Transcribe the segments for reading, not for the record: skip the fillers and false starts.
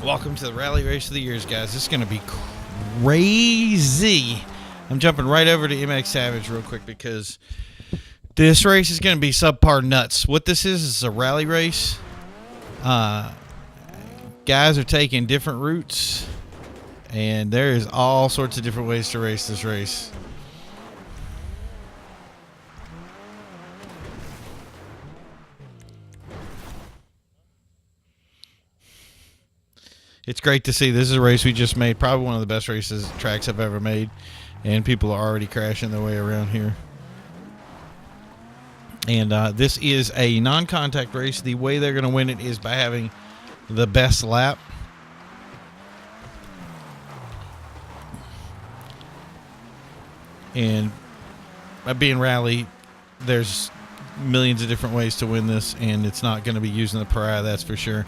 Welcome to the Rally Race of the Years, guys. This is going to be crazy. I'm jumping right over to MX Savage real quick because this race is going to be subpar nuts. What this is a rally race. Guys are taking different routes, and there is all sorts of different ways to race this race. It's great to see. This is a race we just made. Probably one of the best tracks I've ever made. And people are already crashing their way around here. And this is a non-contact race. The way they're going to win it is by having the best lap. And by being rally, there's millions of different ways to win this. And it's not going to be using the pariah, that's for sure.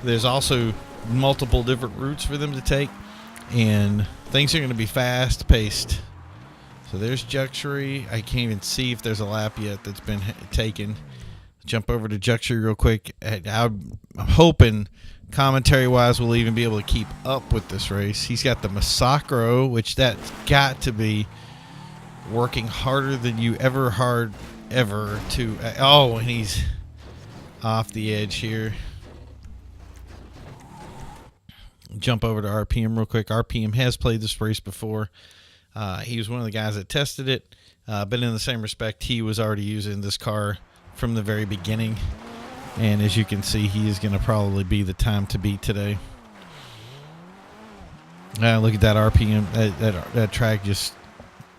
There's also multiple different routes for them to take, and things are going to be fast paced. So there's Juxury. I can't even see if there's a lap yet that's been taken. Jump over to Juxury real quick. I'm hoping commentary wise we'll even be able to keep up with this race. He's got the Massacro, which that's got to be working harder than you ever to and he's off the edge here. Jump over to RPM real quick. RPM has played this race before. He was one of the guys that tested it, but in the same respect, he was already using this car from the very beginning. And as you can see, he is going to probably be the time to beat today. Look at that RPM, that track just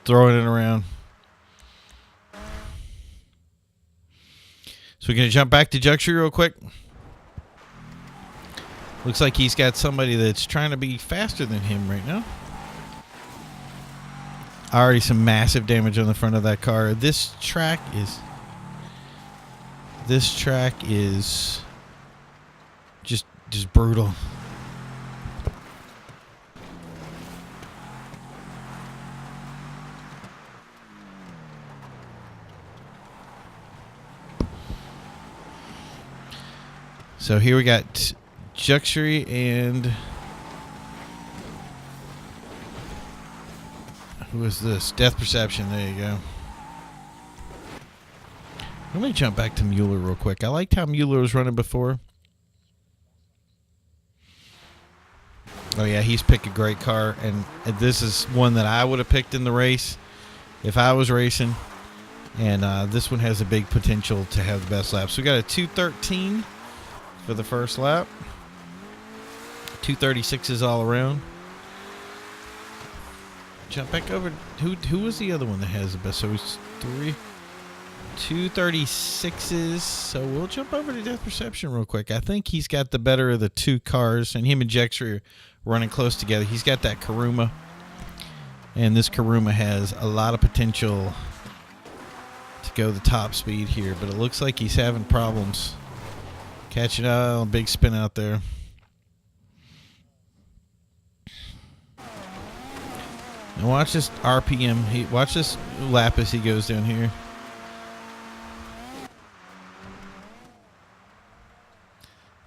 throwing it around. So we're going to jump back to Juxury real quick. Looks like he's got somebody that's trying to be faster than him right now. Already some massive damage on the front of that car. This track is just brutal. So here we got Juxury and who is this? Death Perception. There you go. Let me jump back to Mueller real quick. I liked how Mueller was running before. Oh yeah, he's picked a great car, and this is one that I would have picked in the race if I was racing. And this one has a big potential to have the best lap. So we got a 2:13 for the first lap. 236s all around. Jump back over. Who was the other one that has the best? So it's 236s. So we'll jump over to Death Perception real quick. I think he's got the better of the two cars, and him and Juxury are running close together. He's got that Karuma, and this Karuma has a lot of potential to go the top speed here, but it looks like he's having problems catching up. Big spin out there. And watch this RPM. Watch this lap as he goes down here.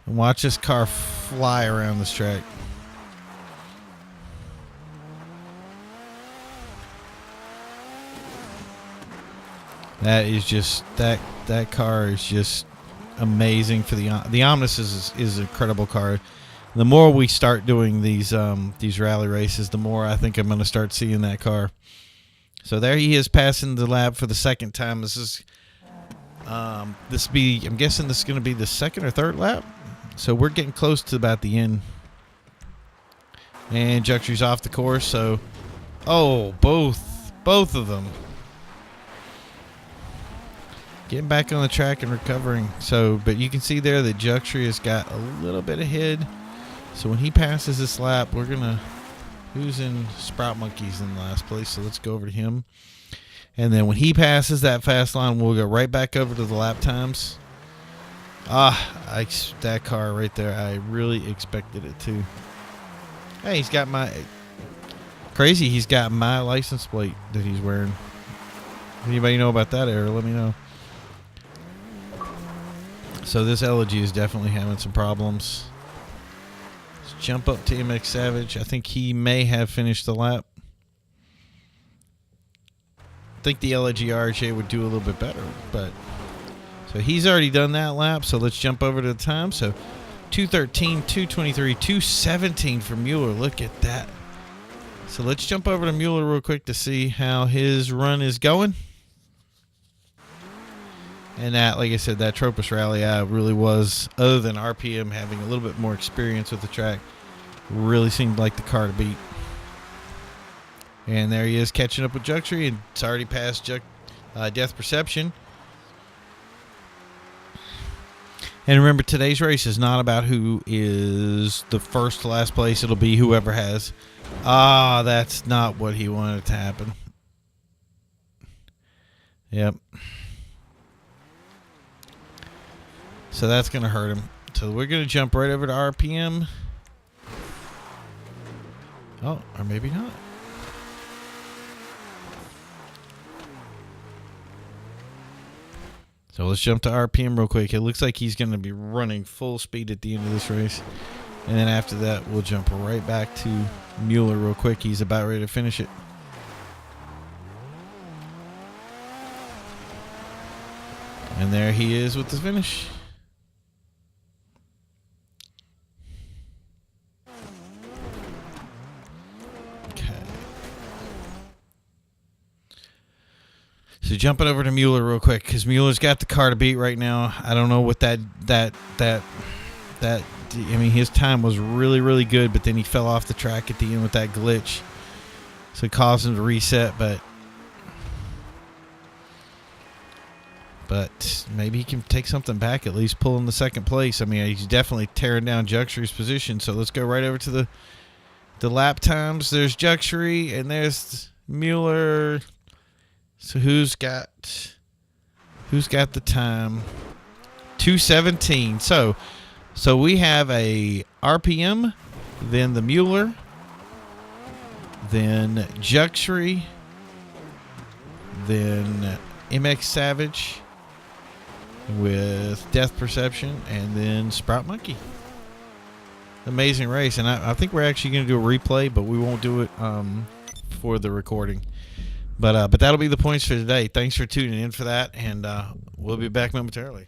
And watch this car fly around this track. That is just that car is just amazing for the Omnis is an incredible car. The more we start doing these rally races, the more I think I'm going to start seeing that car. So there he is passing the lap for the second time. I'm guessing this is going to be the second or third lap. So we're getting close to about the end. And Juxury's off the course. So, both of them getting back on the track and recovering. So, but you can see there that Juxury has got a little bit ahead. So when he passes this lap, who's in Sprout Monkey's in last place, so let's go over to him. And then when he passes that fast line, we'll go right back over to the lap times. That car right there, I really expected it to. Hey, he's got my license plate that he's wearing. Anybody know about that error? Let me know. So this elegy is definitely having some problems. Let's jump up to MX Savage. I think he may have finished the lap. I think the LG RJ would do a little bit better, but so he's already done that lap. So let's jump over to the time. So 2:13, 2:23, 2:17 for Mueller. Look at that. So let's jump over to Mueller real quick to see how his run is going. And that, like I said, that Tropos Rally, I really was, other than RPM having a little bit more experience with the track, really seemed like the car to beat. And there he is catching up with Juxtree, and it's already past Death Perception. And remember, today's race is not about who is the first to last place. It'll be whoever has. That's not what he wanted to happen. Yep. So that's going to hurt him. So we're going to jump right over to RPM. Oh, or maybe not. So let's jump to RPM real quick. It looks like he's going to be running full speed at the end of this race. And then after that, we'll jump right back to Mueller real quick. He's about ready to finish it. And there he is with the finish. So jumping over to Mueller real quick, because Mueller's got the car to beat right now. I don't know what I mean, his time was really, really good, but then he fell off the track at the end with that glitch. So it caused him to reset, but maybe he can take something back, at least pull in the second place. I mean, he's definitely tearing down Juxtree's position. So let's go right over to the lap times. There's Juxtree, and there's Mueller. So who's got the time? 2:17. So we have a RPM, then the Mueller, then Juxtree, then MX Savage with Death Perception, and then Sprout Monkey. Amazing race, and I think we're actually going to do a replay, but we won't do it for the recording. But that'll be the points for today. Thanks for tuning in for that, and we'll be back momentarily.